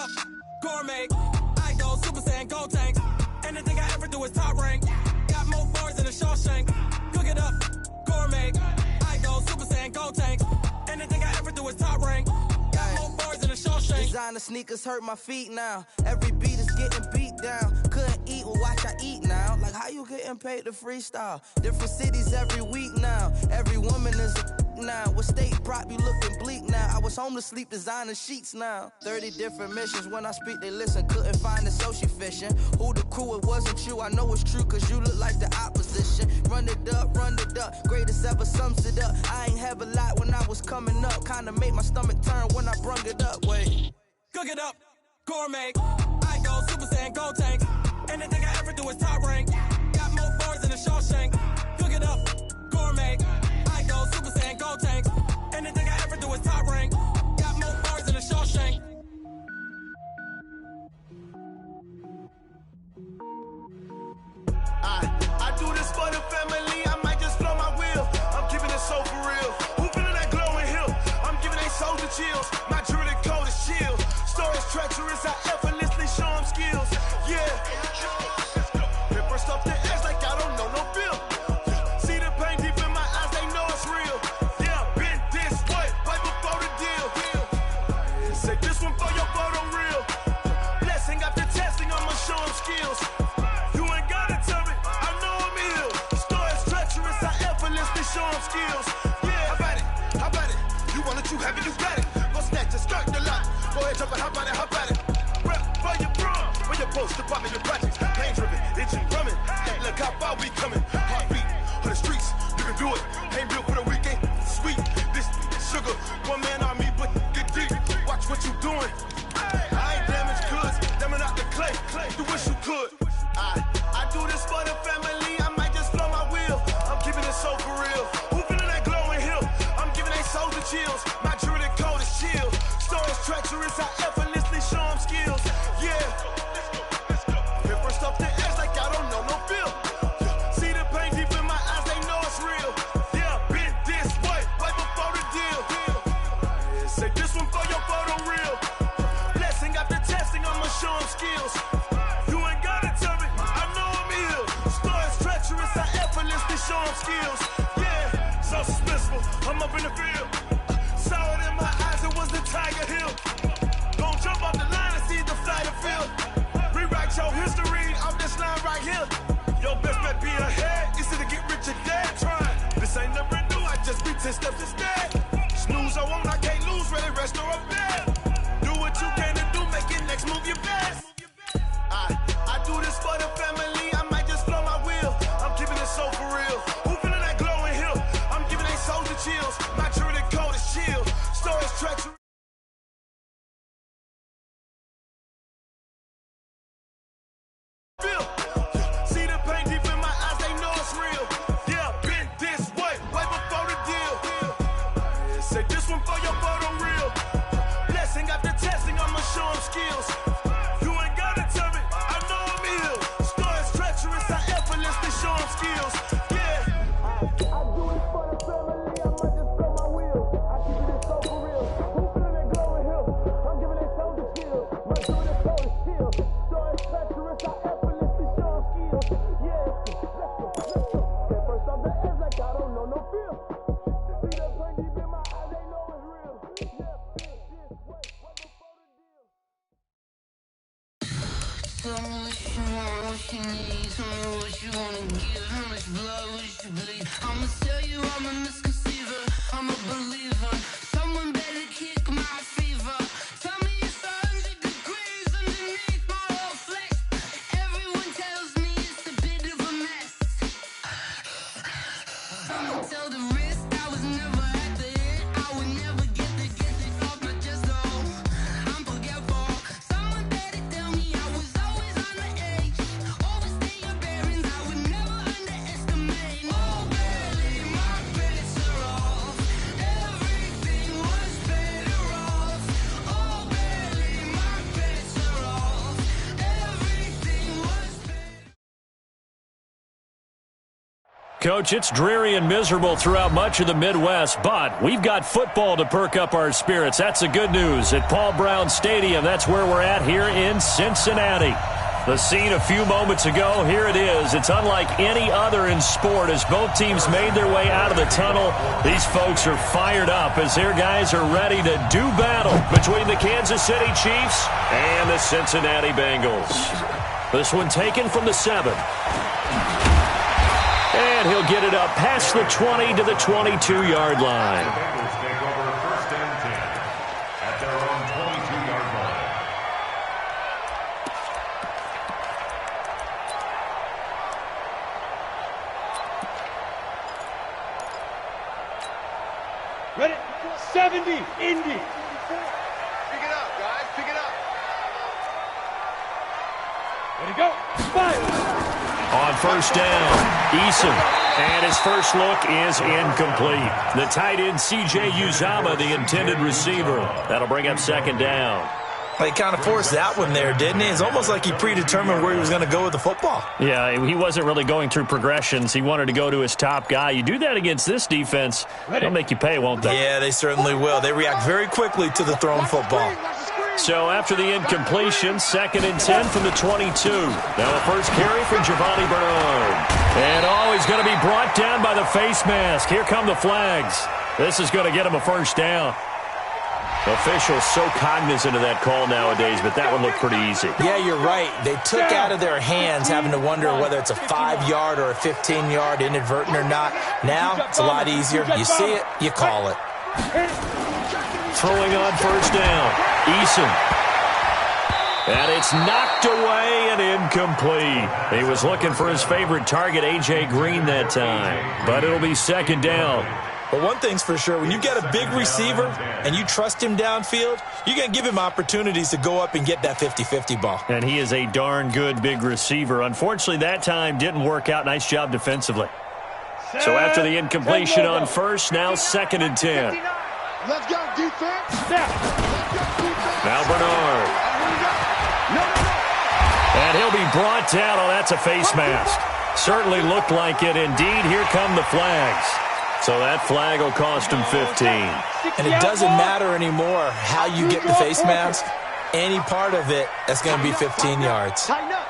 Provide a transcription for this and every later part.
up, gourmet. I go Super Saiyan, gold tanks. Anything I ever do is top rank. Got more bars than a Shawshank. Cook it up, gourmet. I go Super Saiyan, gold tanks. Anything I ever do is top rank. Got more bars than a Shawshank. Designer sneakers hurt my feet now. Every beat is getting beat down. Couldn't eat, well watch I eat now. Like how you getting paid to freestyle? Different cities every week now. Every woman is a now. What state prop you looking bleak now? I was home to sleep designing sheets now. 30 different missions. When I speak they listen. Couldn't find the social fishing. Who the crew? It wasn't you. I know it's true cause you look like the opposition. Run it up. Greatest ever sums it up. I ain't have a lot when I was coming up. Kinda made my stomach turn when I brung it up. Wait. Cook it up, gourmet. I go Super Saiyan, gold tanks. Anything I ever do is top rank. Got more bars than a Shawshank. Cook it up, gourmet. I go Super Saiyan, gold tanks. Anything I ever do is top rank. Got more bars than a Shawshank. I do this for the family. I might just blow my wheel. I'm giving it so for real. Who feeling that glowing hill? I'm giving they soldier chills. My jewelry code is chill. Stories treacherous. I effortlessly show them skills. Yeah. Paper stuff the edge like I don't know no bill. See the pain deep in my eyes. They know it's real. Yeah, been this way before the deal. Say this one for your photo real. Blessing after testing. I'ma show them skills. Show them skills. Yeah, how about it? You want it, you have it, you got it. Go snatch it, start the lot. Go ahead, jump it, how about it? Rep for your prom, where your post, department, your projects. Pain driven, itching, drumming. Hey, look how far we coming. Heartbeat on the streets, you can do it. Ain't built for the weekend, sweet. This sugar, one man army, but get deep. Watch what you doing. I ain't damaged goods, damn out the clay. You wish you could. I do this for the family. I might just blow my wheel. I'm keeping it so for real. Who feeling that glowing hill? I'm giving they soldier chills. My jewelry code is chill. Stories treacherous. I effortlessly show them skills. Yeah. Paper stuff the edge like I don't know no feel. See the pain deep in my eyes. They know it's real. Yeah, been this way before the deal. Say this one for your photo real. Blessing after testing. I'ma show them skills. You ain't gotta tell me. I know I'm ill. Stories treacherous. I effortlessly show them skills. Yeah, so suspenseful. I'm up in the field. Saw it in my eyes. It was the Tiger Hill. Gon' jump off the line and see the flight of field. Rewrite your history off this line right here. Your best bet be ahead. Easy to get rich or dead trying. This ain't never new. I just be 10 steps instead. Snooze I won't. I can't lose. Ready, rest or up bed. Do what you can to do. Make it next move your best. I do this for the family. I might just blow my wheel. I'm keeping it so for real. Who feeling that glowing hill? I'm giving they soldier chills. My jewelry code is chill. Stories treacherous. See the pain deep in my eyes. They know it's real. Yeah, been this way before the deal. Say this one for your photo real. Blessing after testing. I'ma show them skills. You ain't gotta tell me. I know I'm ill. Stories treacherous. I effortlessly show them skills. Yeah. I do it for the family. I might just blow my wheel. I keep it so for real. Who feeling that glowing hill? I'm giving they soldier chills. My jewelry code is chill. Stories treacherous. I effortlessly show them skills. Yeah. Let's go. Get first off the edge like I don't know no feel. See that pain deep in my eyes. They know it's real. Yeah. This way before the deal. Tell me what you want, what you need. Tell me what you wanna give. How much blood would you bleed? I'ma tell you I'm a misconceiver. I'm a believer. Someone better kick my fever. Tell me it's 100 degrees underneath my whole flesh. Everyone tells me it's a bit of a mess. I'ma tell the risk I was never at the end. I would never get this off my chest though. I'm forgetful. Someone better tell me I was always on the edge. Overstay your bearings. I would never underestimate. Oh, barely my credit. Coach, it's dreary and miserable throughout much of the Midwest, but we've got football to perk up our spirits. That's the good news. At Paul Brown Stadium, that's where we're at here in Cincinnati. The scene a few moments ago, here it is. It's unlike any other in sport as both teams made their way out of the tunnel. These folks are fired up as their guys are ready to do battle between the Kansas City Chiefs and the Cincinnati Bengals. This one taken from the 7. And he'll get it up past the 20 to the 22-yard line. Bengals take over 1st and 10 at their own 22-yard line. Ready? 70, Indy. Pick it up, guys. Pick it up. Ready, go. 5. On 1st down, Eason. And his first look is incomplete. The tight end, C.J. Uzama, the intended receiver. That'll bring up 2nd down. He kind of forced that one there, didn't he? It's almost like he predetermined where he was going to go with the football. Yeah, he wasn't really going through progressions. He wanted to go to his top guy. You do that against this defense, they'll make you pay, won't they? Yeah, they certainly will. They react very quickly to the thrown football. So after the incompletion, 2nd and 10 from the 22. Now a first carry from Giovanni Bernard. And he's going to be brought down by the face mask. Here come the flags. This is going to get him a 1st down. Officials so cognizant of that call nowadays, but that one looked pretty easy. Yeah, you're right. They took out of their hands having to wonder whether it's a 5-yard or a 15-yard inadvertent or not. Now it's a lot easier. You see it, you call it. Throwing on 1st down, Eason. And it's knocked away and incomplete. He was looking for his favorite target, A.J. Green, that time. But it'll be 2nd down. But one thing's for sure, when you get a big receiver and you trust him downfield, you're going to give him opportunities to go up and get that 50-50 ball. And he is a darn good big receiver. Unfortunately, that time didn't work out. Nice job defensively. So after the incompletion on 1st, now 2nd and 10. Let's go, defense. Now Bernard. And he'll be brought down. Oh, that's a face mask. Certainly looked like it. Indeed, here come the flags. So that flag will cost him 15. And it doesn't matter anymore how you get the face mask. Any part of it, that's going to be 15 yards. Tighten up.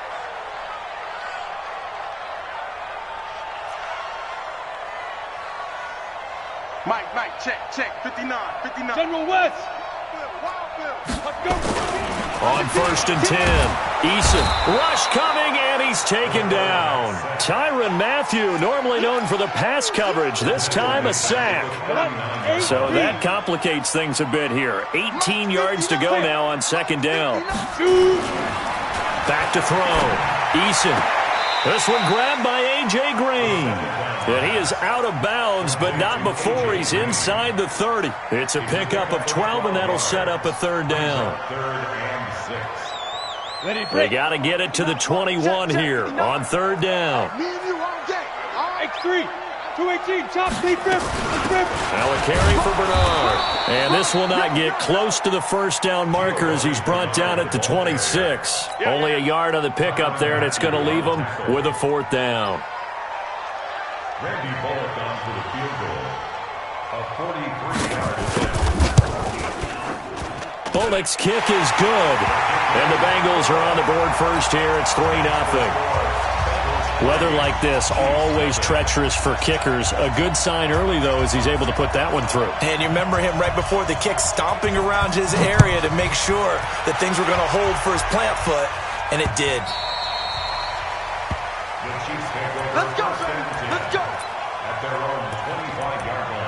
Mike, check. 59. General West. Let's go. On 1st and 10, Eason. Rush coming, and he's taken down. Tyrann Mathieu, normally known for the pass coverage, this time a sack. So that complicates things a bit here. 18 yards to go now on 2nd down. Back to throw. Eason. This one grabbed by A.J. Green. And he is out of bounds, but not before he's inside the 30. It's a pickup of 12, and that'll set up a 3rd down. 3rd and 6. They got to get it to the 21 here on 3rd down. Me and you all day. X3, 218, chop, deep rip. Now a carry for Bernard. And this will not get close to the 1st down marker as he's brought down at the 26. Only a yard on the pickup there, and it's going to leave him with a 4th down. Randy Bullock on for the field goal. A 43-yard attempt. Bullock's kick is good. And the Bengals are on the board first here. It's 3-0. Weather like this, always treacherous for kickers. A good sign early, though, as he's able to put that one through. And you remember him right before the kick stomping around his area to make sure that things were going to hold for his plant foot, and it did. The Chiefs take over. Let's go, let's go. At their own 25-yard line.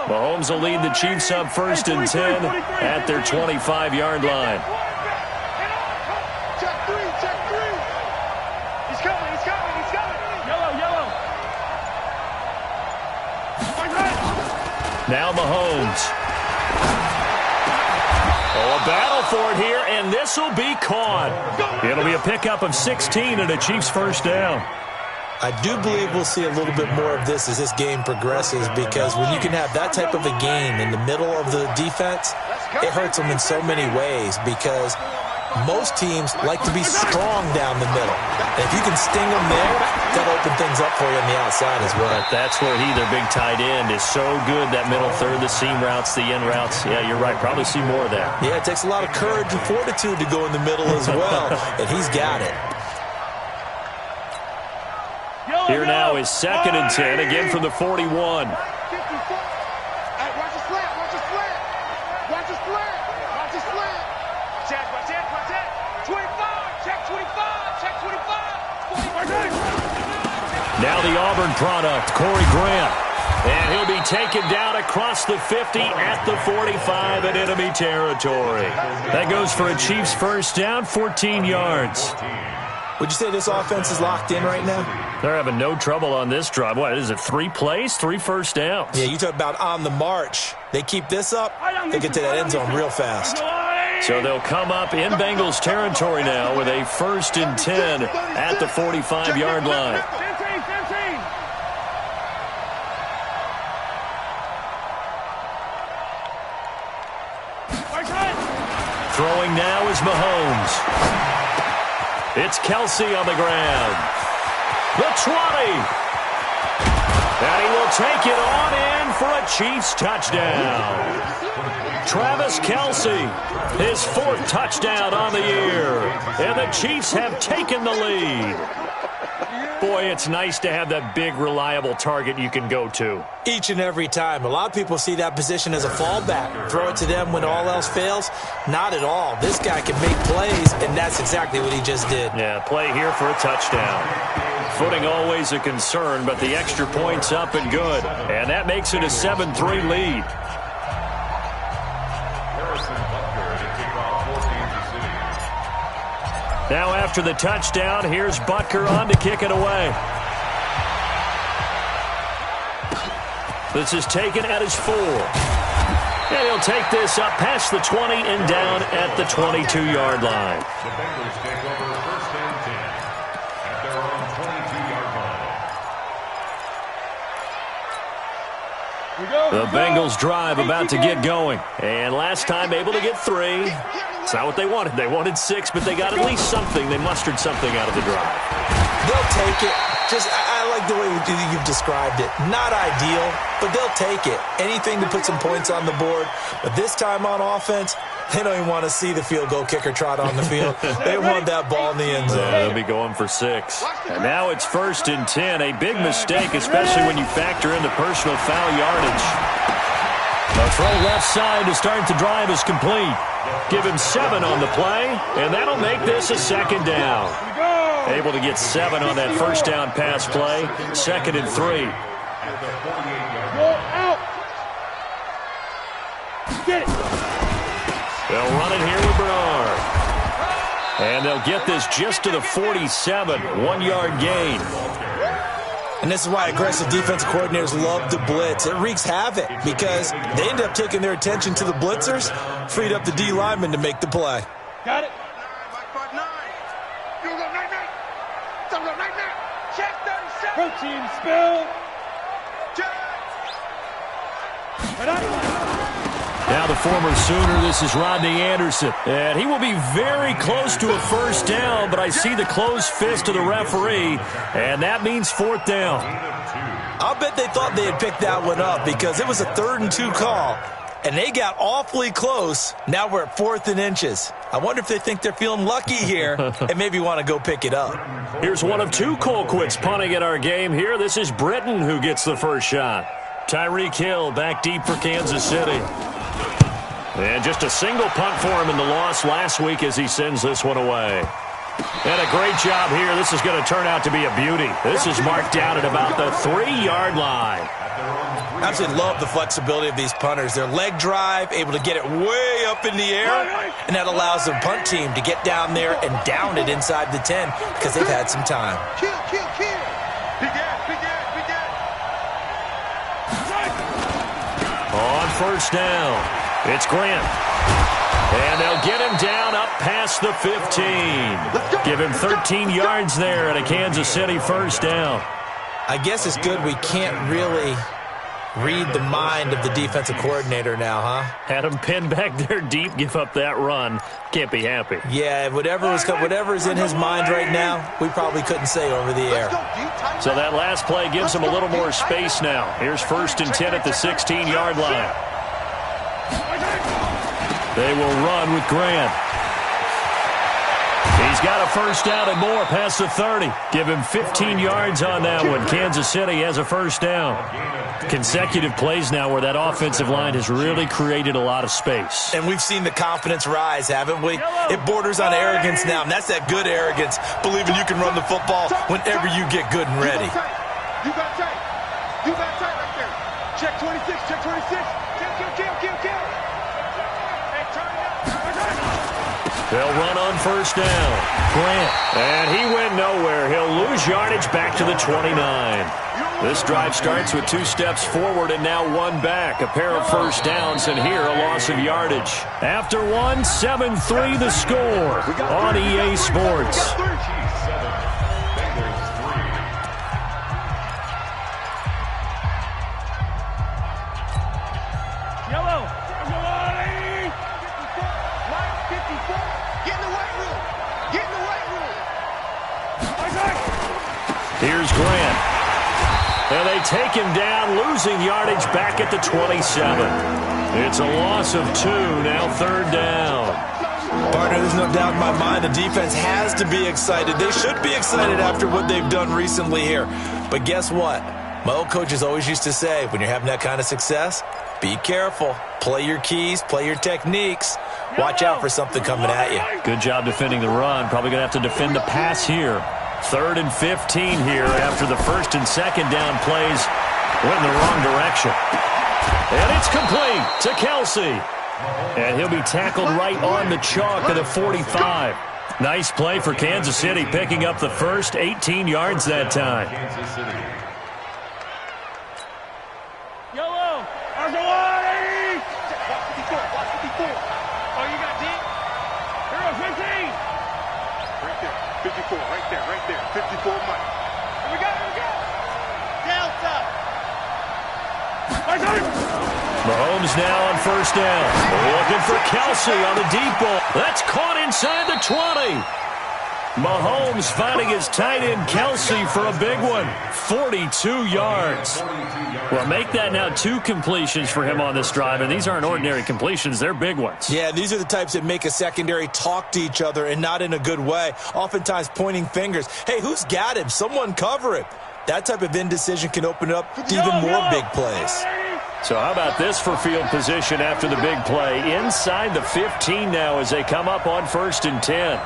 Mahomes will lead the Chiefs up 1st and 10 at their 25-yard line. Check three. He's coming. Yellow. Now Mahomes. Oh, a battle for it here, and this will be caught. It'll be a pickup of 16 and a Chiefs 1st down. I do believe we'll see a little bit more of this as this game progresses, because when you can have that type of a game in the middle of the defense, it hurts them in so many ways, because most teams like to be strong down the middle. And if you can sting them there, that'll open things up for you on the outside as well. But that's where their big tight end, is so good, that middle third, the seam routes, the in routes. Yeah, you're right. Probably see more of that. Yeah, it takes a lot of courage and fortitude to go in the middle as well, and he's got it. Here now is 2nd and 10, again from the 41. Watch the slant, watch the slant. Watch the slant, watch the slant. Check, watch it, watch it. 25, check 25, check 25. Now the Auburn product, Corey Grant. And he'll be taken down across the 50 at the 45 in enemy territory. That goes for a Chiefs first down, 14 yards. Would you say this offense is locked in right now? They're having no trouble on this drive. What is it, 3 plays, 3 first downs? Yeah, you talk about on the march. They keep this up, they get to that end zone real fast. So they'll come up in Bengals territory now with a 1st and 10 at the 45-yard line. Throwing now is Mahomes. It's Kelsey on the ground. The 20. And he will take it on in for a Chiefs touchdown. Travis Kelsey, his 4th touchdown on the year. And the Chiefs have taken the lead. Boy, it's nice to have that big, reliable target you can go to. Each and every time. A lot of people see that position as a fallback. Throw it to them when all else fails. Not at all. This guy can make plays, and that's exactly what he just did. Yeah, play here for a touchdown. Footing always a concern, but the extra point's up and good. And that makes it a 7-3 lead. Now after the touchdown, here's Butker on to kick it away. This is taken at his 4. And he'll take this up past the 20 and down at the 22-yard line. The Bengals take over 1st and 10 at their own 22-yard line. The Bengals drive about to get going. And last time able to get 3. It's not what they wanted. They wanted 6, but they got at least something. They mustered something out of the drive. They'll take it. I like the way you've described it. Not ideal, but they'll take it. Anything to put some points on the board. But this time on offense, they don't even want to see the field goal kicker trot on the field. They want that ball in the end zone. Yeah, they'll be going for 6. And now it's 1st and 10. A big mistake, especially when you factor in the personal foul yardage. The throw left side to start the drive is complete. Give him 7 on the play, and that'll make this a 2nd down. Able to get 7 on that 1st down pass play. 2nd and 3. They'll run it here with Bernard. And they'll get this just to the 47. 1-yard gain. And this is why aggressive defensive coordinators love to blitz. It wreaks havoc because they end up taking their attention to the blitzers, freed up the D lineman to make the play. Got it. Protein spill. Now the former Sooner, this is Rodney Anderson. And he will be very close to a 1st down, but I see the closed fist of the referee, and that means 4th down. I'll bet they thought they had picked that one up because it was a 3rd and 2 call, and they got awfully close. Now we're at 4th and inches. I wonder if they think they're feeling lucky here and maybe want to go pick it up. Here's one of 2 Colquitts punting at our game here. This is Britton who gets the first shot. Tyreek Hill back deep for Kansas City. And just a single punt for him in the loss last week as he sends this one away. And a great job here. This is going to turn out to be a beauty. This is marked down at about the 3-yard line. I absolutely love the flexibility of these punters. Their leg drive, able to get it way up in the air, and that allows the punt team to get down there and down it inside the 10 because they've had some time. On 1st down, it's Grant. And they'll get him down up past the 15. Give him 13 yards there at a Kansas City first down. I guess it's good we can't really read the mind of the defensive coordinator now, huh? Had him pinned back there deep, give up that run. Can't be happy. Yeah, whatever is in his mind right now, we probably couldn't say over the air. So that last play gives him a little more space now. Here's 1st and 10 at the 16-yard line. They will run with Grant. He's got a first down and more past the 30. Give him 15 yards on that one. Kansas City has a first down. Consecutive plays now where that offensive line has really created a lot of space. And we've seen the confidence rise, haven't we? It borders on arrogance now, and that's that good arrogance, believing you can run the football whenever you get good and ready. You got tight. You got tight right there. Check 26. Check 26. Kill. Hey, turn it up. They'll run on first down. Grant. And he went nowhere. He'll lose yardage back to the 29. This drive starts with 2 steps forward and now 1 back. A pair of first downs, and here a loss of yardage. After 1, 7-3 the score on EA Sports. Yellow. Line 54. Get in the white room. Get in the white room. Here's Grant. And they take him down, losing yardage back at the 27. It's a loss of 2, now 3rd down. Partner, there's no doubt in my mind the defense has to be excited. They should be excited after what they've done recently here. But guess what? My old coaches always used to say, when you're having that kind of success, be careful. Play your keys, play your techniques. Watch out for something coming at you. Good job defending the run. Probably going to have to defend the pass here. 3rd and 15 here after the 1st and 2nd down plays went in the wrong direction. And it's complete to Kelsey. And he'll be tackled right on the chalk of the 45. Nice play for Kansas City, picking up the first 18 yards that time. Yellow. Arjawani. Watch 54. Oh, you got deep? Here, 15. Right there. 54, right there. 54 Mike. Here we go. Delta. Mahomes now on first down. Looking for Kelsey on the deep ball. That's caught inside the 20. Mahomes finding his tight end Kelsey for a big one. 42 yards. Well, make that now 2 completions for him on this drive, and these aren't ordinary completions. They're big ones. Yeah, these are the types that make a secondary talk to each other and not in a good way. Oftentimes pointing fingers. Hey, who's got him? Someone cover him. That type of indecision can open up to even more big plays. So how about this for field position after the big play? Inside the 15 now as they come up on 1st and 10.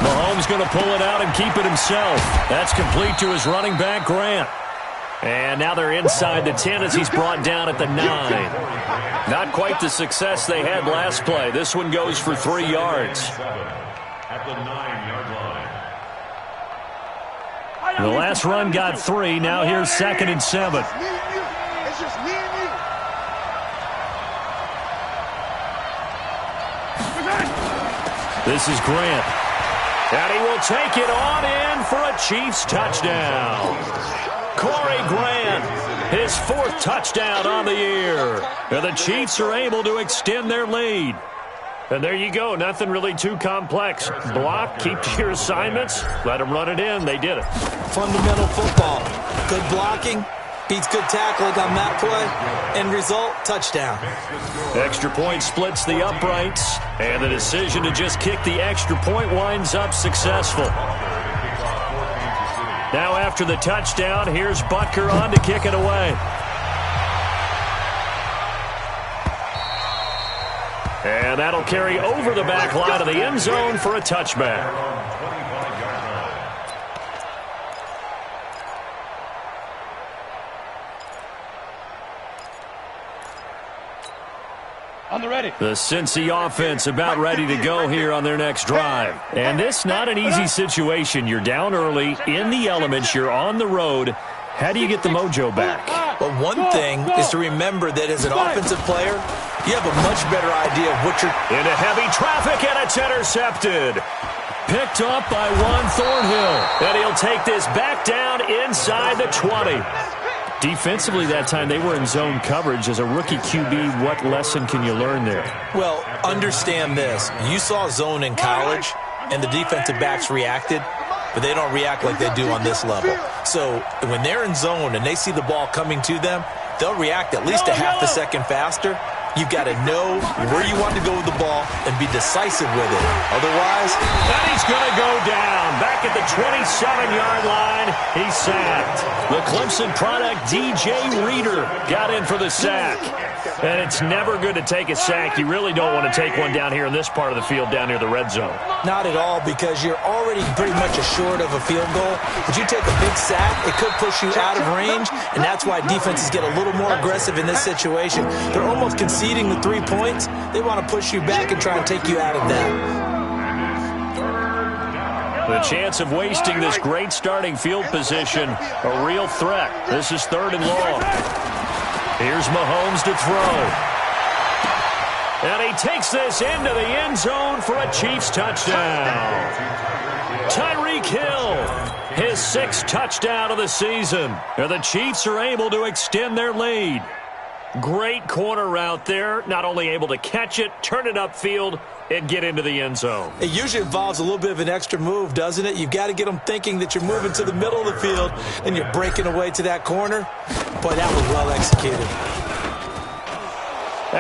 Mahomes going to pull it out and keep it himself. That's complete to his running back, Grant. And now they're inside the 10 as he's brought down at the 9. Not quite the success they had last play. This one goes for 3 yards. At the 9-yard line. The last run got 3. Now here's 2nd and 7. It's just me and you. This is Grant. And he will take it on in for a Chiefs touchdown. Corey Grant, his 4th touchdown on the year. And the Chiefs are able to extend their lead. And there you go. Nothing really too complex. Block, keep to your assignments, let them run it in. They did it. Fundamental football. Good blocking beats good tackling on that play. End result, touchdown. Extra point splits the uprights. And the decision to just kick the extra point winds up successful. Now after the touchdown, here's Butker on to kick it away. And that'll carry over the back line of the end zone for a touchback. On the ready. The Cincy offense about ready to go here on their next drive. And this not an easy situation. You're down early, in the elements, you're on the road. How do you get the mojo back? Well, one thing is to remember that as an offensive player, you have a much better idea of what you're... Into heavy traffic, and it's intercepted. Picked up by Juan Thornhill. And he'll take this back down inside the 20. Defensively that time, they were in zone coverage. As a rookie QB, what lesson can you learn there? Well, understand this. You saw zone in college, and the defensive backs reacted, but they don't react like they do on this level. So when they're in zone and they see the ball coming to them, they'll react at least a half a second faster. You've got to know where you want to go with the ball and be decisive with it. Otherwise, and he's going to go down. Back at the 27-yard line, he's sacked. The Clemson product, DJ Reader, got in for the sack. And it's never good to take a sack. You really don't want to take one down here in this part of the field, down near the red zone. Not at all, because you're already pretty much assured of a field goal. But you take a big sack, it could push you out of range, and that's why defenses get a little more aggressive in this situation. They're almost conceding the 3 points. They want to push you back and try and take you out of that. The chance of wasting this great starting field position, a real threat. This is 3rd and long. Here's Mahomes to throw. And he takes this into the end zone for a Chiefs touchdown. Tyreek Hill, his 6th touchdown of the season. And the Chiefs are able to extend their lead. Great corner route there. Not only able to catch it, turn it upfield, and get into the end zone. It usually involves a little bit of an extra move, doesn't it? You've got to get them thinking that you're moving to the middle of the field, and you're breaking away to that corner. Boy, that was well executed.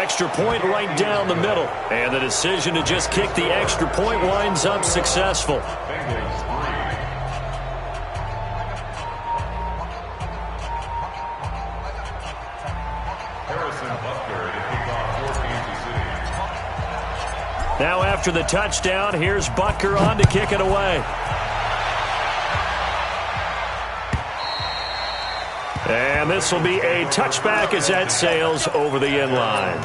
Extra point right down the middle. And the decision to just kick the extra point winds up successful. Now after the touchdown, here's Butker on to kick it away. And this will be a touchback as that sails over the end line.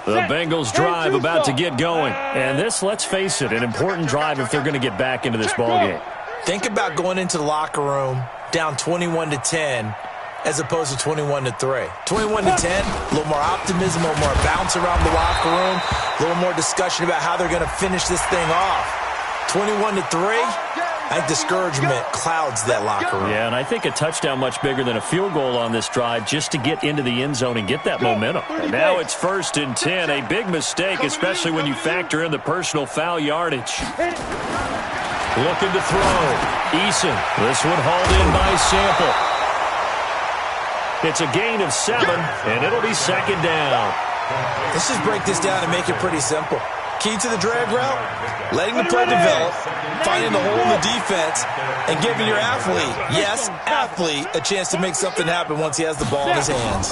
The Bengals drive about to get going. And this, let's face it, an important drive if they're going to get back into this ballgame. Think about going into the locker room down 21-10 as opposed to 21-3. 21-10, a little more optimism, a little more bounce around the locker room, a little more discussion about how they're going to finish this thing off. 21-3, I think discouragement clouds that locker room. Yeah, and I think a touchdown much bigger than a field goal on this drive just to get into the end zone and get that momentum. And now it's 1st and 10, a big mistake, especially when you factor in the personal foul yardage. Looking to throw. Eason. This one hauled in by Sample. It's a gain of 7, and it'll be 2nd down. Let's just break this down and make it pretty simple. Key to the drag route, letting the play develop, finding the hole in the defense, and giving your athlete, yes, athlete, a chance to make something happen once he has the ball in his hands.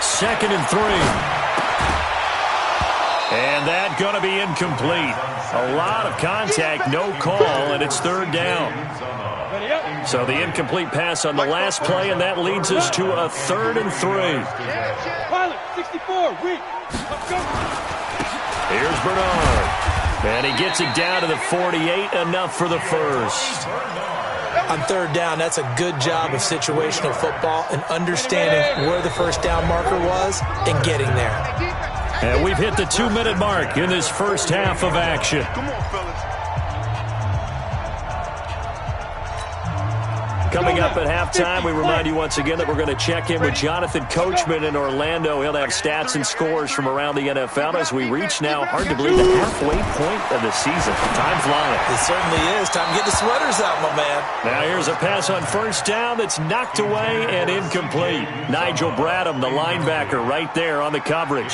2nd and 3. And that going to be incomplete. A lot of contact, no call, and it's 3rd down. So the incomplete pass on the last play, and that leads us to a 3rd and 3. Pilot, 64, reach. Let's go. Here's Bernard. And he gets it down to the 48, enough for the first. On 3rd down, that's a good job of situational football and understanding where the first down marker was and getting there. And we've hit the 2-minute mark in this first half of action. Come on, fellas. Coming up at halftime, we remind you once again that we're going to check in with Jonathan Coachman in Orlando. He'll have stats and scores from around the NFL as we reach now, hard to believe, the halfway point of the season. Time flying. It certainly is. Time to get the sweaters out, my man. Now here's a pass on 1st down that's knocked away and incomplete. Nigel Bradham, the linebacker, right there on the coverage.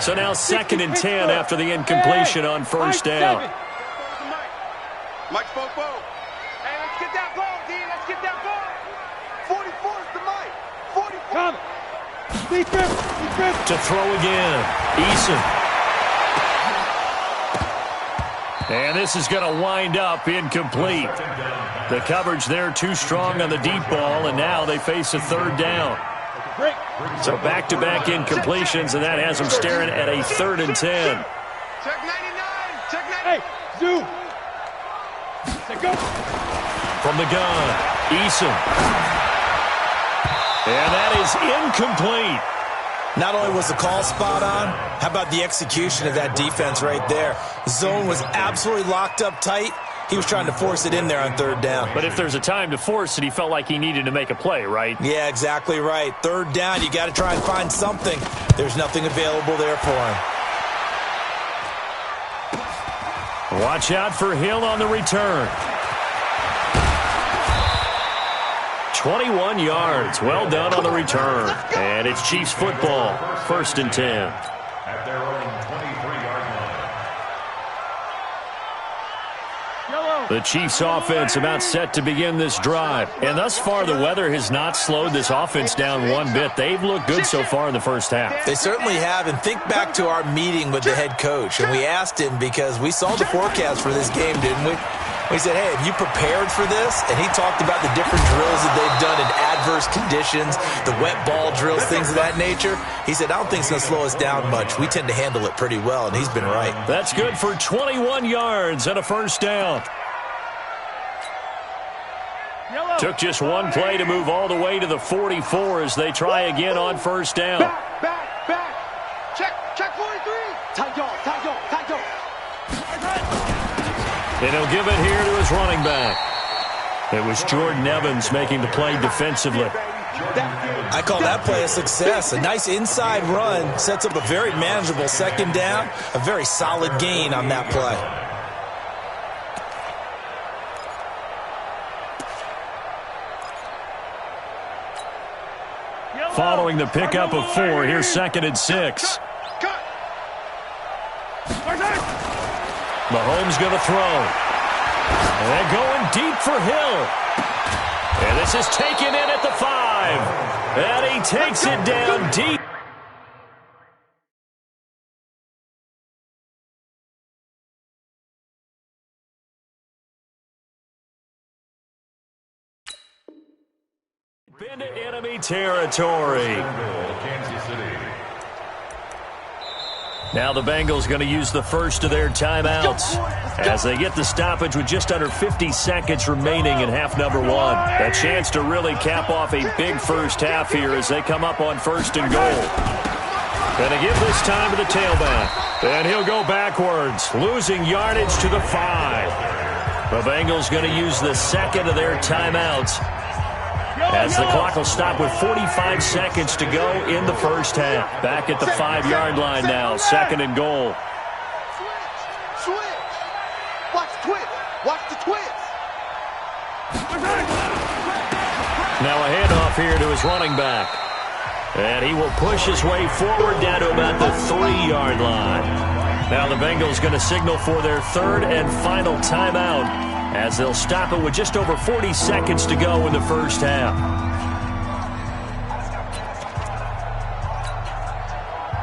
So now 2nd and 10 after the incompletion on 1st down. Mike Spopo. Hey, let's get that ball, D. Let's get that ball. 44 is the mic. 44. Come. To throw again. Eason. And this is going to wind up incomplete. The coverage there too strong on the deep ball, and now they face a 3rd down. So back-to-back incompletions, and that has them staring at a 3rd and 10. Check 99. Hey, Zoo. Go. From the gun, Eason. And that is incomplete. Not only was the call spot on, how about the execution of that defense right there? Zone was absolutely locked up tight. He was trying to force it in there on third down. But if there's a time to force it, he felt like he needed to make a play, right? Yeah, exactly right. Third down, you got to try and find something. There's nothing available there for him. Watch out for Hill on the return. 21 yards. Well done on the return. And it's Chiefs football. 1st and 10. At their own 23-yard line. The Chiefs offense about set to begin this drive. And thus far, the weather has not slowed this offense down one bit. They've looked good so far in the first half. They certainly have. And think back to our meeting with the head coach. And we asked him, because we saw the forecast for this game, didn't we? We said, hey, have you prepared for this? And he talked about the different drills that they've done in adverse conditions, the wet ball drills, things of that nature. He said, I don't think it's going to slow us down much. We tend to handle it pretty well, and he's been right. That's good for 21 yards and a first down. Took just one play to move all the way to the 44 as they try again on first down. Back. Check 43. Tight yard. And he'll give it here to his running back. It was Jordan Evans making the play defensively. I call that play a success. A nice inside run sets up a very manageable second down. A very solid gain on that play. Following the pickup of 4, here's 2nd and 6. Mahomes going to throw. And going deep for Hill. And this is taken in at the 5. And he takes it down deep. Been to enemy territory. Kansas City. Now the Bengals going to use the first of their timeouts as they get the stoppage with just under 50 seconds remaining in half number 1. A chance to really cap off a big first half here as they come up on 1st and goal. Going to give this time to the tailback. And he'll go backwards, losing yardage to the 5. The Bengals going to use the second of their timeouts as the clock will stop with 45 seconds to go in the first half. Back at the 5-yard line now, 2nd and goal. Switch. Watch the twist. Now a handoff here to his running back. And he will push his way forward down to about the 3-yard line. Now the Bengals going to signal for their 3rd and final timeout, as they'll stop it with just over 40 seconds to go in the first half.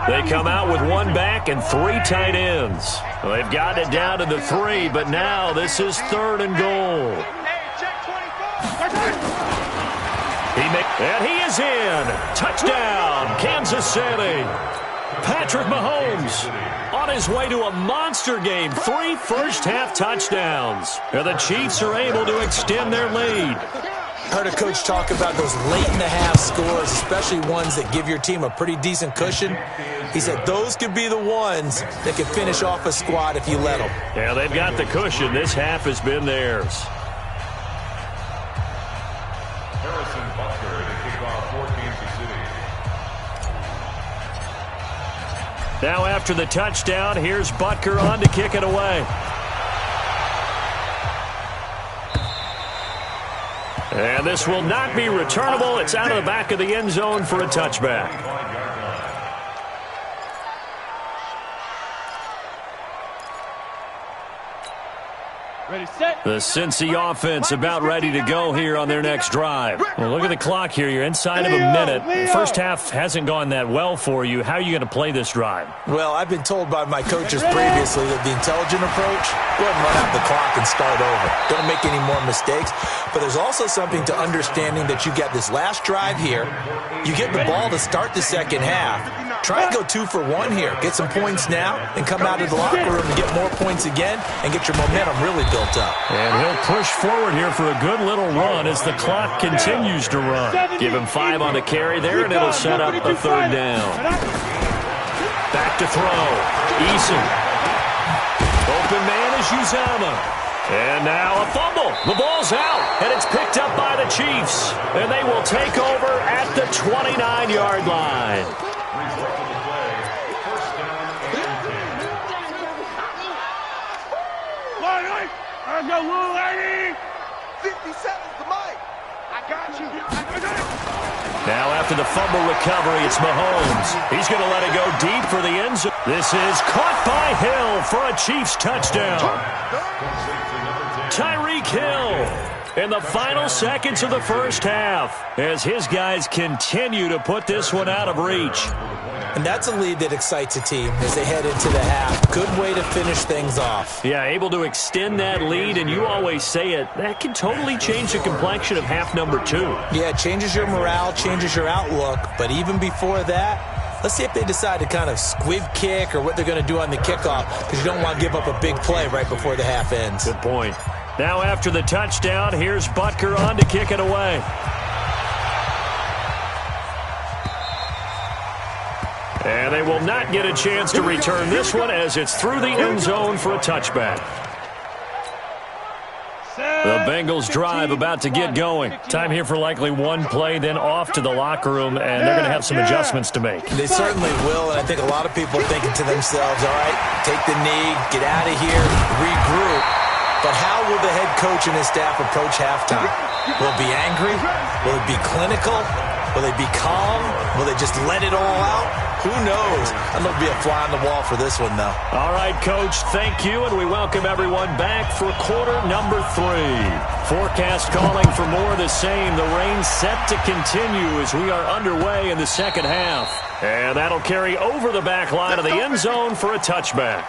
They come out with 1 back and 3 tight ends. Well, they've got it down to the 3, but now this is 3rd and goal. And he is in. Touchdown, Kansas City. Patrick Mahomes on his way to a monster game. 3 first-half touchdowns. And the Chiefs are able to extend their lead. I heard a coach talk about those late-in-the-half scores, especially ones that give your team a pretty decent cushion. He said those could be the ones that could finish off a squad if you let them. Yeah, they've got the cushion. This half has been theirs. Now after the touchdown, here's Butker on to kick it away. And this will not be returnable. It's out of the back of the end zone for a touchback. Ready, set. The Cincy offense about ready to go here on their next drive. Well, look at the clock here. You're inside of a minute. The first half hasn't gone that well for you. How are you going to play this drive? Well, I've been told by my coaches previously that the intelligent approach, go ahead and run out the clock and start over. Don't make any more mistakes. But there's also something to understanding that you get this last drive here. You get the ball to start the second half. Try and go 2 for 1 here. Get some points now and come out of the locker room and get more points again and get your momentum really built up. And he'll push forward here for a good little run as the clock continues to run. Give him 5 on the carry there, and it'll set up a 3rd down. Back to throw. Eason. Open man is Uzama. And now a fumble. The ball's out, and it's picked up by the Chiefs. And they will take over at the 29-yard line. Let's go, little lady! 50 seconds to Mike. I got you. Now after the fumble recovery, it's Mahomes. He's going to let it go deep for the end zone. This is caught by Hill for a Chiefs touchdown. Tyreek Hill in the final seconds of the first half as his guys continue to put this one out of reach. And that's a lead that excites a team as they head into the half. Good way to finish things off. Yeah, able to extend that lead, and you always say it, that can totally change the complexion of half number 2. Yeah, it changes your morale, changes your outlook, but even before that, let's see if they decide to kind of squib kick or what they're going to do on the kickoff, because you don't want to give up a big play right before the half ends. Good point. Now after the touchdown, here's Butker on to kick it away. And they will not get a chance to return this one as it's through the end zone for a touchback. The Bengals drive about to get going. Time here for likely one play, then off to the locker room, and they're going to have some adjustments to make. They certainly will, and I think a lot of people are thinking to themselves, all right, take the knee, get out of here, regroup. But how will the head coach and his staff approach halftime? Will it be angry? Will it be clinical? Will they be calm? Will they just let it all out? Who knows? I'd love to be a fly on the wall for this one, though. All right, Coach, thank you, and we welcome everyone back for quarter number 3. Forecast calling for more of the same. The rain set to continue as we are underway in the second half. And that'll carry over the back line of the end zone for a touchback.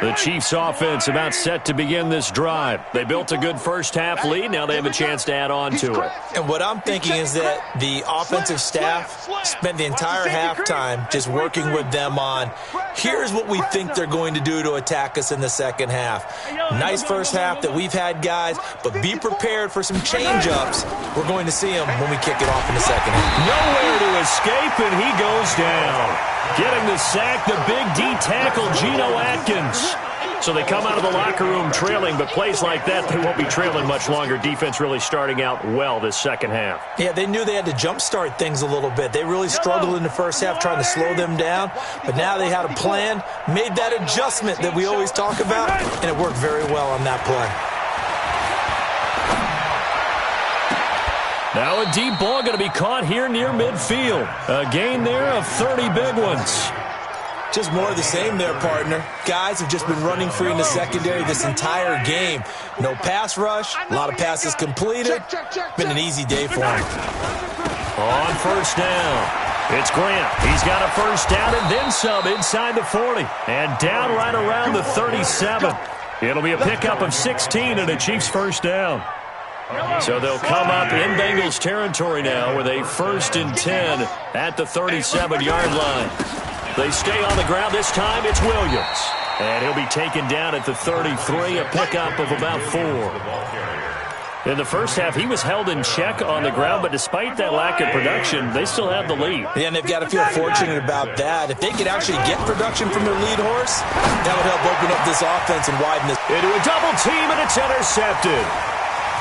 The Chiefs offense about set to begin this drive. They built a good first half lead. Now they have a chance to add on to it. And what I'm thinking is that the offensive staff spent the entire halftime just working with them on, here's what we think they're going to do to attack us in the second half. Nice first half that we've had, guys, but be prepared for some change-ups. We're going to see them when we kick it off in the second half. Nowhere to escape, and he goes down. Getting the sack, the big D tackle, Geno Atkins. So they come out of the locker room trailing, but plays like that, they won't be trailing much longer. Defense really starting out well this second half. Yeah, they knew they had to jumpstart things a little bit. They really struggled in the first half trying to slow them down, but now they had a plan, made that adjustment that we always talk about, and it worked very well on that play. Now a deep ball going to be caught here near midfield. A gain there of 30 big ones. Just more of the same there, partner. Guys have just been running free in the secondary this entire game. No pass rush, a lot of passes completed. Been an easy day for them. On first down, it's Grant. He's got a first down and then some inside the 40. And down right around the 37. It'll be a pickup of 16 and a Chiefs first down. So they'll come up in Bengals territory now with a 1st and 10 at the 37-yard line. They stay on the ground. This time it's Williams. And he'll be taken down at the 33, a pickup of about 4. In the first half, he was held in check on the ground, but despite that lack of production, they still have the lead. Yeah, and they've got to feel fortunate about that. If they could actually get production from their lead horse, that would help open up this offense and widen this. Into a double team, and it's intercepted.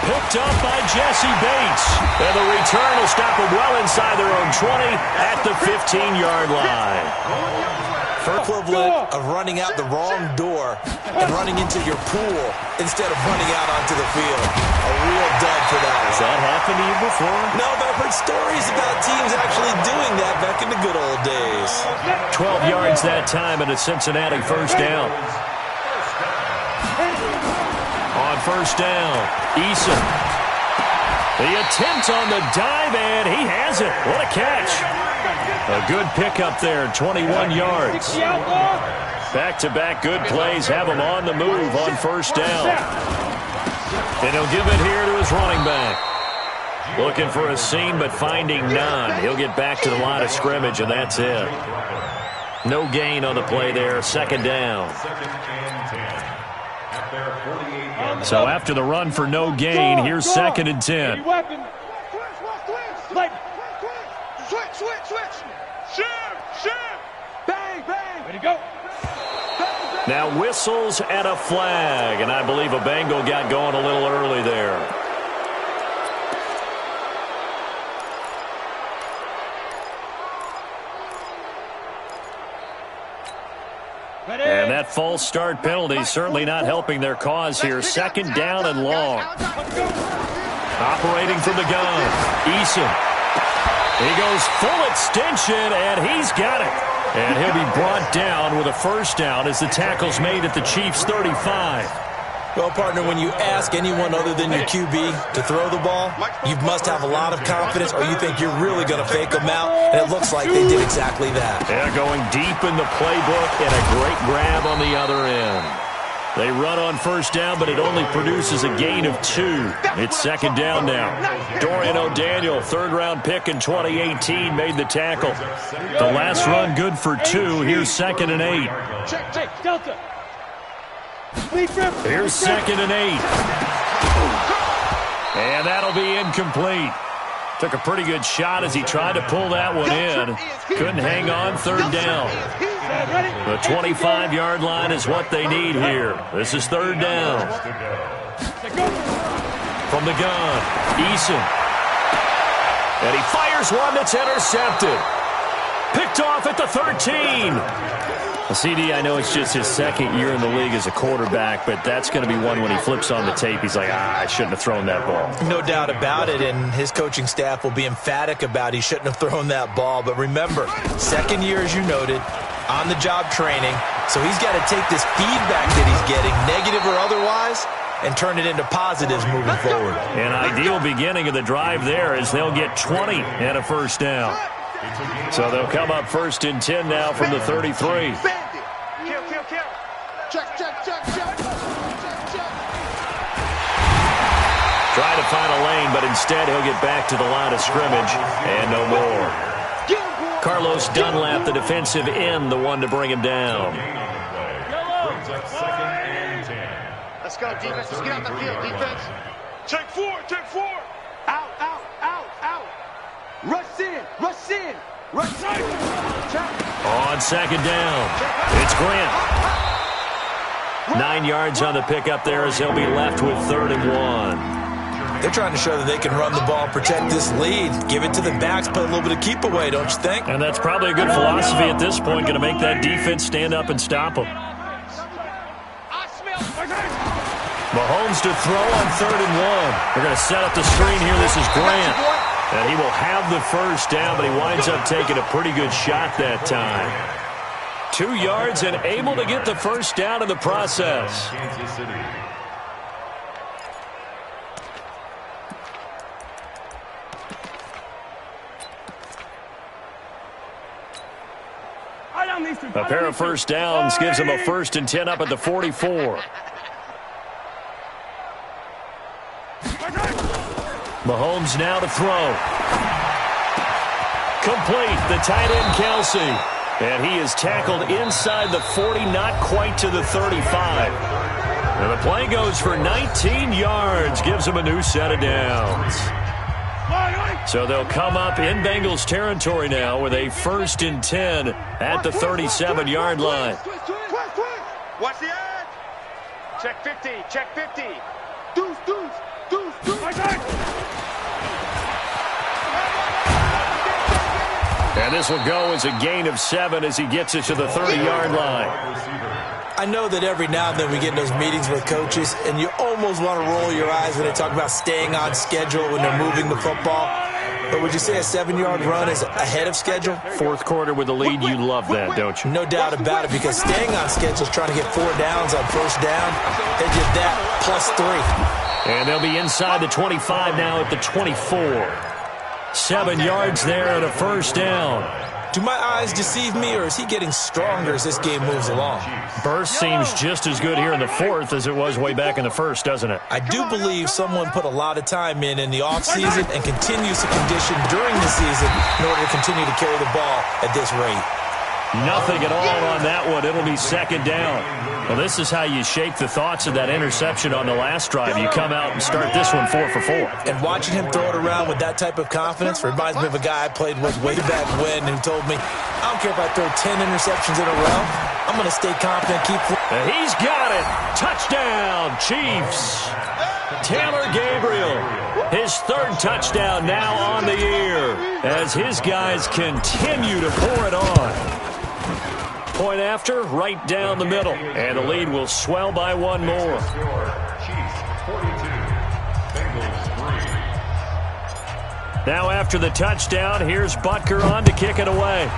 Picked up by Jesse Bates. And the return will stop them well inside their own 20 at the 15-yard line. For equivalent of running out the wrong door and running into your pool instead of running out onto the field. A real dud for that. Has that happened to you before? No, but I've heard stories about teams actually doing that back in the good old days. 12 yards that time and a Cincinnati first down. On first down, Eason. The attempt on the dive, and he has it. What a catch. A good pickup there, 21 yards. Back-to-back good plays have him on the move on first down. And he'll give it here to his running back. Looking for a seam, but finding none. He'll get back to the line of scrimmage, and that's it. No gain on the play there. Second down. So after the run for no gain, here's 2nd and 10. Now whistles and a flag, and I believe a Bengal got going a little early there. And that false start penalty certainly not helping their cause here. 2nd down and long. Operating from the gun, Eason. He goes full extension, and he's got it. And he'll be brought down with a first down as the tackle's made at the Chiefs' 35. Well, partner, when you ask anyone other than your QB to throw the ball, you must have a lot of confidence, or you think you're really going to fake them out, and it looks like they did exactly that. They're going deep in the playbook, and a great grab on the other end. They run on first down, but it only produces a gain of 2. It's 2nd down now. Dorian O'Daniel, 3rd-round pick in 2018, made the tackle. The last run good for 2. Here's 2nd and 8. Check, Delta. Here's 2nd and 8. And that'll be incomplete. Took a pretty good shot as he tried to pull that one in. Couldn't hang on. 3rd down. The 25-yard line is what they need here. This is 3rd down. From the gun, Eason. And he fires one that's intercepted. Picked off at the 13. CD, I know it's just his 2nd year in the league as a quarterback, but that's going to be one when he flips on the tape. He's like, I shouldn't have thrown that ball. No doubt about it, and his coaching staff will be emphatic about he shouldn't have thrown that ball. But remember, 2nd year, as you noted, on-the-job training, so he's got to take this feedback that he's getting, negative or otherwise, and turn it into positives moving forward. An ideal beginning of the drive there as they'll get 20 and a first down. So they'll come up 1st and 10 now from the 33. Trying to find a lane, but instead he'll get back to the line of scrimmage and no more. Carlos Dunlap, the defensive end, the one to bring him down. Let's go, defense. Let's get out the field, defense. Check 4. Out. Rush in. On 2nd down, it's Grant. 9 yards on the pickup there as he'll be left with 3rd and 1. They're trying to show that they can run the ball, protect this lead, give it to the backs, play a little bit of keep away, don't you think? And that's probably a good philosophy at this point, going to make that defense stand up and stop them. Mahomes to throw on 3rd and 1. They're going to set up the screen here. This is Grant. And he will have the first down, but he winds up taking a pretty good shot that time. 2 yards and able to get the first down in the process. A pair of first downs gives him a 1st and 10 up at the 44. Mahomes now to throw. Complete, the tight end Kelsey. And he is tackled inside the 40, not quite to the 35. And the play goes for 19 yards, gives him a new set of downs. So they'll come up in Bengals territory now with a 1st and 10 at the 37-yard line. Watch the edge. Check 50. Deuce. And this will go as a gain of 7 as he gets it to the 30-yard line. I know that every now and then we get in those meetings with coaches, and you almost want to roll your eyes when they talk about staying on schedule when they're moving the football. But would you say a 7-yard run is ahead of schedule? 4th quarter with the lead, you love that, don't you? No doubt about it, because staying on schedule is trying to get 4 downs on first down. They did that plus 3. And they'll be inside the 25 now at the 24. 7 yards there and a first down. Do my eyes deceive me, or is he getting stronger as this game moves along? Burst seems just as good here in the fourth as it was way back in the first, doesn't it? I do believe someone put a lot of time in the offseason and continues to condition during the season in order to continue to carry the ball at this rate. Nothing at all on that one. It'll be second down. Well, this is how you shake the thoughts of that interception on the last drive. You come out and start this one 4 for 4. And watching him throw it around with that type of confidence reminds me of a guy I played with way back when who told me, I don't care if I throw 10 interceptions in a row, I'm going to stay confident, keep and he's got it. Touchdown, Chiefs. Taylor Gabriel, his third touchdown now on the year as his guys continue to pour it on. Point after, right down the middle. And the lead will swell by one more. Chiefs 42, Bengals 3. Now after the touchdown, here's Butker on to kick it away.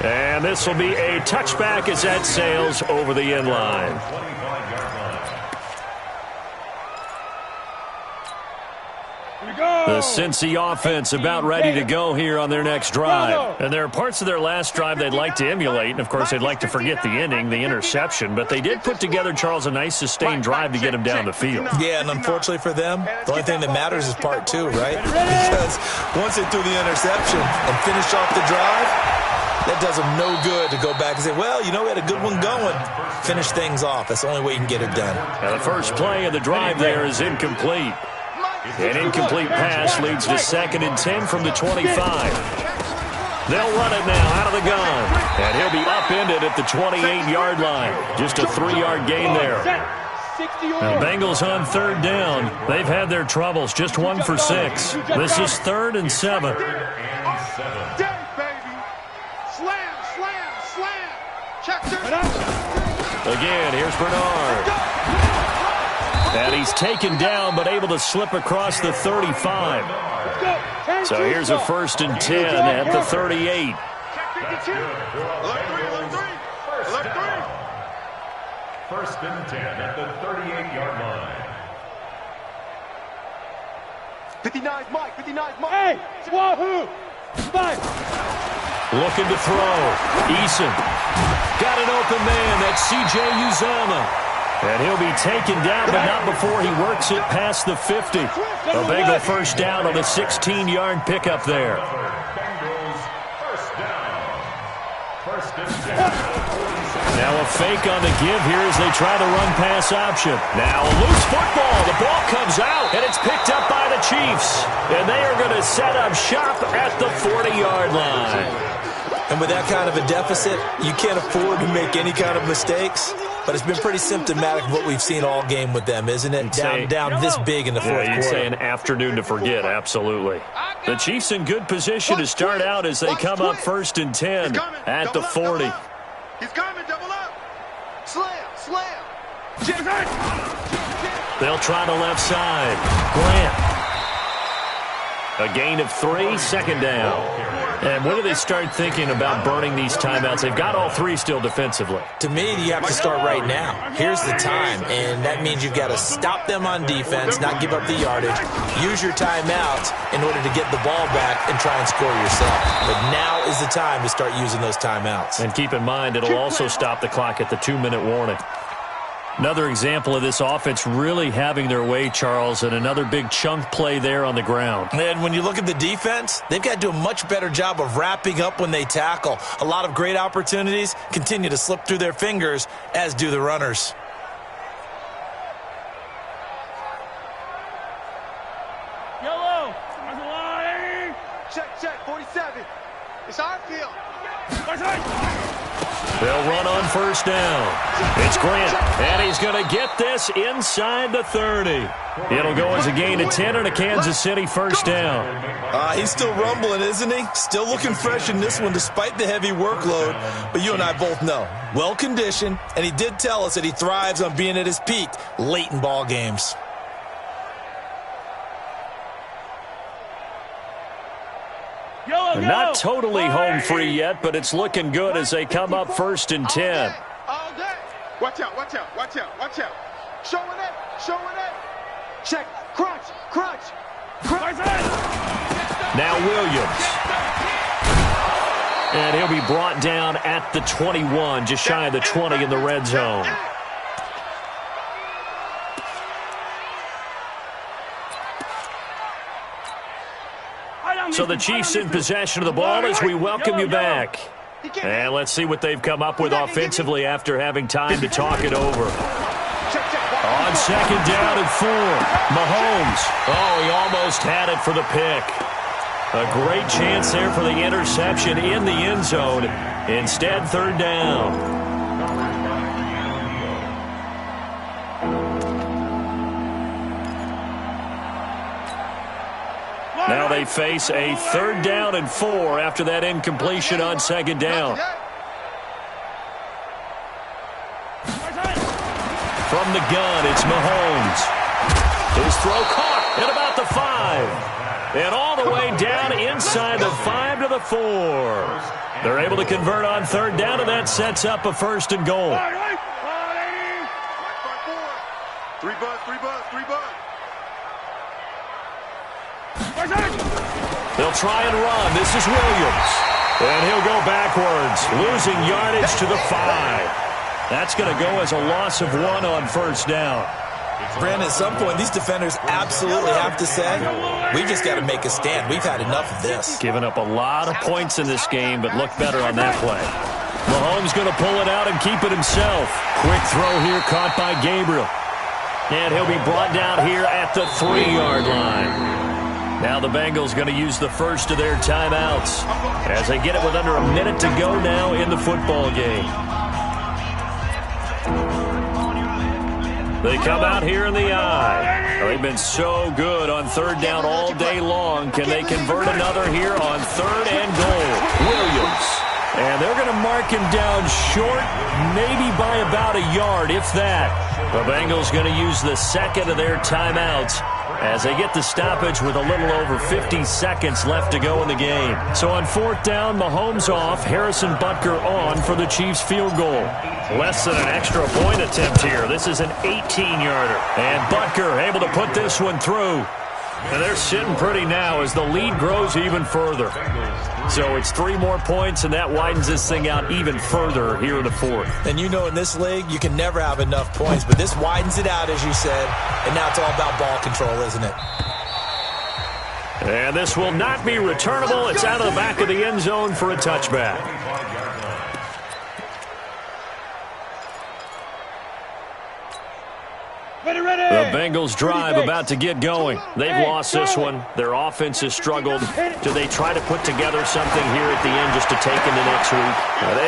And this will be a touchback as that sails over the end line. The Cincy offense about ready to go here on their next drive. And there are parts of their last drive they'd like to emulate. And, of course, they'd like to forget the inning, the interception. But they did put together, Charles, a nice sustained drive to get him down the field. Yeah, and unfortunately for them, the only thing that matters is part two, right? Because once they threw the interception and finished off the drive, that does them no good to go back and say, well, you know, we had a good one going. Finish things off. That's the only way you can get it done. Now, the first play of the drive there is incomplete. An incomplete pass leads to 2nd and 10 from the 25. They'll run it now out of the gun. And he'll be upended at the 28-yard line. Just a 3-yard gain there. Now, Bengals on third down. They've had their troubles. Just 1 for 6. This is 3rd and 7. Again, here's Bernard. And he's taken down, but able to slip across the 35. So here's a 1st and 10 at the 38. First and 10 at the 38-yard line. 59 Mike, 59 Mike. Hey, wahoo! Looking to throw. Eason. Got an open man. That's C.J. Uzomah. And he'll be taken down, but not before he works it past the 50. A Bengal first down on a 16-yard pickup there. Bengals first down. First and 10. Now a fake on the give here as they try the run-pass option. Now a loose football. The ball comes out, and it's picked up by the Chiefs. And they are going to set up shop at the 40-yard line. And with that kind of a deficit, you can't afford to make any kind of mistakes. But it's been pretty symptomatic of what we've seen all game with them, isn't it? Down this big in the fourth quarter. You'd say an afternoon to forget, absolutely. The Chiefs in good position to start out as they come up 1st and 10 at the 40. He's coming, double up. Slam. They'll try the left side. Grant. A gain of 3, 2nd down. And when do they start thinking about burning these timeouts? They've got all 3 still defensively. To me, you have to start right now. Here's the time, and that means you've got to stop them on defense, not give up the yardage, use your timeouts in order to get the ball back and try and score yourself. But now is the time to start using those timeouts. And keep in mind, it'll also stop the clock at the 2-minute warning. Another example of this offense really having their way, Charles, and another big chunk play there on the ground. And when you look at the defense, they've got to do a much better job of wrapping up when they tackle. A lot of great opportunities continue to slip through their fingers, as do the runners. Yellow. Check, 47. It's our field. They'll run on first down. It's Grant, and he's going to get this inside the 30. It'll go as a gain of 10 and a Kansas City first down. He's still rumbling, isn't he? Still looking fresh in this one despite the heavy workload. But you and I both know, well-conditioned, and he did tell us that he thrives on being at his peak late in ball games. They're not totally home free yet, but it's looking good as they come up 1st and 10. All day. Watch out. Showing it. Check. Crunch. Now Williams. And he'll be brought down at the 21, just shy of the 20 in the red zone. So the Chiefs in possession of the ball as we welcome you back. And let's see what they've come up with offensively after having time to talk it over. On second down and 4, Mahomes. Oh, he almost had it for the pick. A great chance there for the interception in the end zone. Instead, third down. Now they face a third down and 4 after that incompletion on second down. From the gun, it's Mahomes. His throw caught at about the 5. And all the way down inside the 5 to the 4. They're able to convert on third down, and that sets up a first and goal. 3 bucks, 3 bucks, 3 bucks. They'll try and run. This is Williams. And he'll go backwards, losing yardage to the 5. That's going to go as a loss of 1 on first down. Brandon, at some point, these defenders absolutely have to say, we just got to make a stand. We've had enough of this. Given up a lot of points in this game, but look better on that play. Mahomes going to pull it out and keep it himself. Quick throw here caught by Gabriel. And he'll be brought down here at the 3-yard line. Now the Bengals going to use the first of their timeouts as they get it with under a minute to go now in the football game. They come out here in the eye. They've been so good on third down all day long. Can they convert another here on third and goal? Williams. And they're going to mark him down short, maybe by about a yard, if that. The Bengals going to use the second of their timeouts as they get the stoppage with a little over 50 seconds left to go in the game. So on fourth down, Mahomes off, Harrison Butker on for the Chiefs field goal. Less than an extra point attempt here. This is an 18-yarder. And Butker able to put this one through. And they're sitting pretty now as the lead grows even further. So it's 3 more points, and that widens this thing out even further here in the fourth. And you know in this league, you can never have enough points, but this widens it out, as you said, and now it's all about ball control, isn't it? And this will not be returnable. It's out of the back of the end zone for a touchback. The Bengals drive about to get going. They've lost this one. Their offense has struggled. Do they try to put together something here at the end just to take into next week?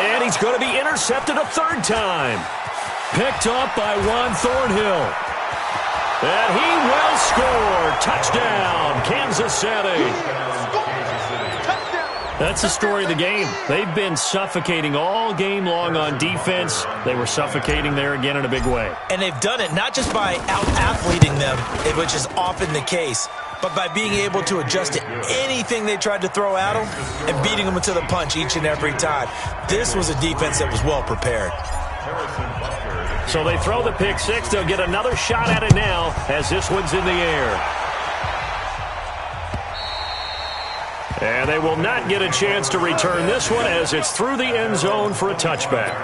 And he's going to be intercepted a third time. Picked up by Juan Thornhill. And he will score. Touchdown, Kansas City. That's the story of the game. They've been suffocating all game long on defense. They were suffocating there again in a big way. And they've done it not just by out-athleting them, which is often the case, but by being able to adjust to anything they tried to throw at them and beating them to the punch each and every time. This was a defense that was well prepared. So they throw the pick six. They'll get another shot at it now as this one's in the air. And they will not get a chance to return this one as it's through the end zone for a touchback.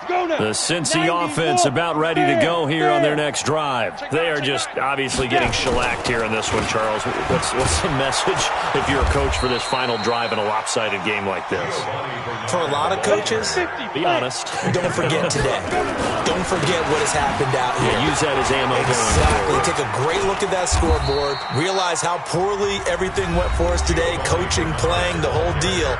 The Cincy offense about ready to go here on their next drive. They are just obviously getting shellacked here in this one, Charles. What's the message if you're a coach for this final drive in a lopsided game like this? For a lot of coaches, be honest. Don't forget today. Don't forget what has happened out here. Yeah, use that as ammo. Exactly. Take a great look at that scoreboard. Realize how poorly everything went for us today. Coaching, playing, the whole deal.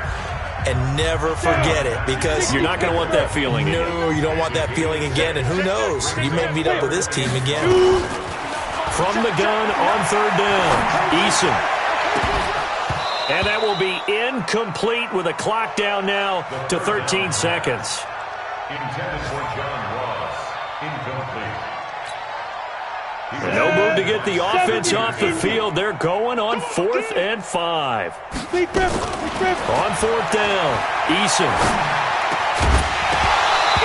And never forget it, because you're not going to want that feeling again. No, you don't want that feeling again, and who knows? You may meet up with this team again. From the gun on third down, Eason. And that will be incomplete with a clock down now to 13 seconds. Intended for John Ross. Incomplete. No move to get the offense off the field. They're going on 4th and 5. On fourth down, Eason.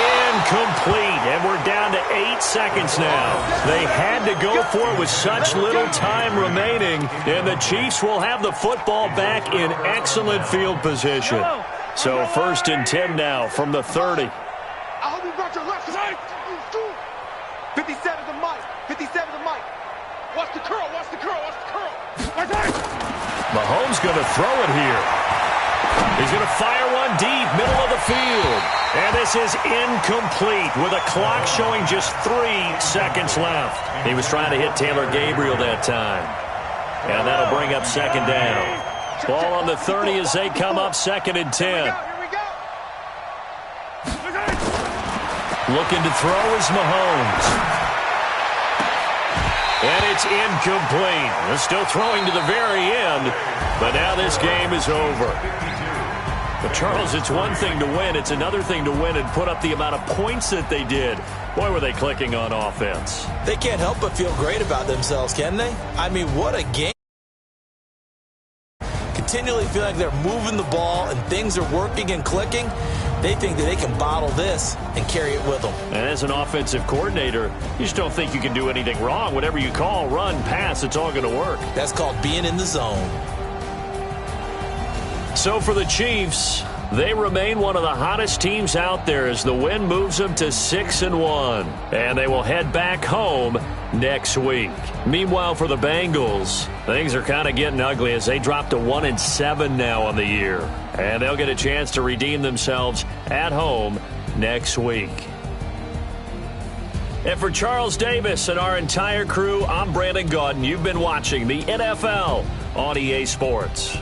Incomplete, and we're down to 8 seconds now. They had to go for it with such little time remaining, and the Chiefs will have the football back in excellent field position. So 1st and 10 now from the 30. I hope you got your left side. 57 to Mike. 57 to Mike. Watch the curl. Watch the curl. Watch the curl. Mahomes going to throw it here. He's going to fire one deep, middle of the field. And this is incomplete with a clock showing just 3 seconds left. He was trying to hit Taylor Gabriel that time. And that'll bring up 2nd down. Ball on the 30 as they come up 2nd and 10. Looking to throw is Mahomes. And it's incomplete. They're still throwing to the very end, but now this game is over. But, Charles, it's one thing to win. It's another thing to win and put up the amount of points that they did. Boy, were they clicking on offense. They can't help but feel great about themselves, can they? I mean, what a game. Continually feel like they're moving the ball and things are working and clicking. They think that they can bottle this and carry it with them. And as an offensive coordinator, you just don't think you can do anything wrong. Whatever you call, run, pass, it's all going to work. That's called being in the zone. So for the Chiefs, they remain one of the hottest teams out there as the win moves them to 6-1. And they will head back home next week. Meanwhile, for the Bengals, things are kind of getting ugly as they drop to 1-7 now on the year. And they'll get a chance to redeem themselves at home next week. And for Charles Davis and our entire crew, I'm Brandon Gaudin. You've been watching the NFL on EA Sports.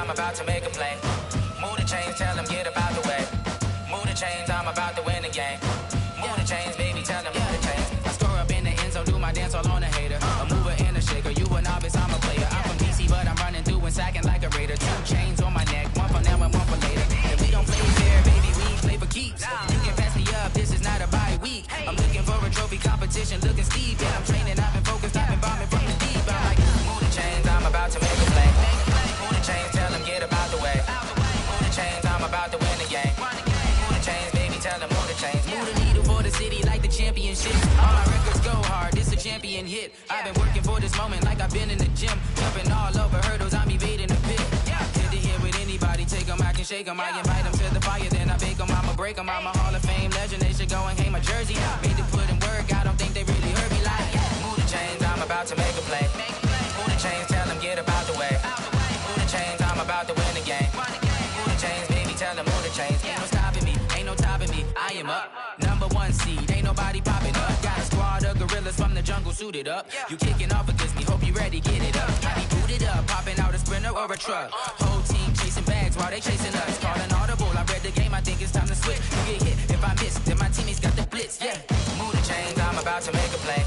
About to make a play. Move the chains, tell them get about the way. Move the chains, I'm about to win the game. Move the chains, baby, tell them move the chains. I score up in the end zone, do my dance all on a hater. A mover and a shaker, you a novice, I'm a player. I'm from DC, but I'm running through and sacking like a raider. 2 chains on my neck, one for now and one for later. If we don't play fair, baby, we play for keeps. You can pass me up, this is not a bye week. I'm looking for a trophy competition, looking steep. Yeah, I'm training, I've been focused, I've been bombing from the deep. I'm like, move the chains, I'm about to make a play. Move the chains, tell them get about the way. Move the chains, I'm about to win the game. Move the chains, baby, tell them move the chains. Move the needle for the city like the championship. All my records go hard, this a champion hit. I've been working for this moment like I've been in the gym. Jumping all over hurdles, I'm evading the pit. Good to hear with anybody, take them, I can shake them. I invite them to the fire, then I bake them, I'ma break them. I'm a Hall of Fame legend, they should go and hang my jersey. Made to put in work, I don't think they really heard me like. Move the chains, I'm about to make a play. Move the chains, tell them get about the way. Move the chains, I'm about to win the game. Move the chains, baby, tell them move the chains. Ain't no stopping me, ain't no topping me. I am up, #1 seed, ain't nobody popping up. Got a squad of gorillas from the jungle suited up. You kicking off against me, hope you ready, get it up. I be booted up, popping out a sprinter or a truck. Whole team chasing bags while they chasing us. Calling audible, I read the game, I think it's time to switch. You get hit, if I miss, then my teammates got the blitz, yeah. Move the chains, I'm about to make a play.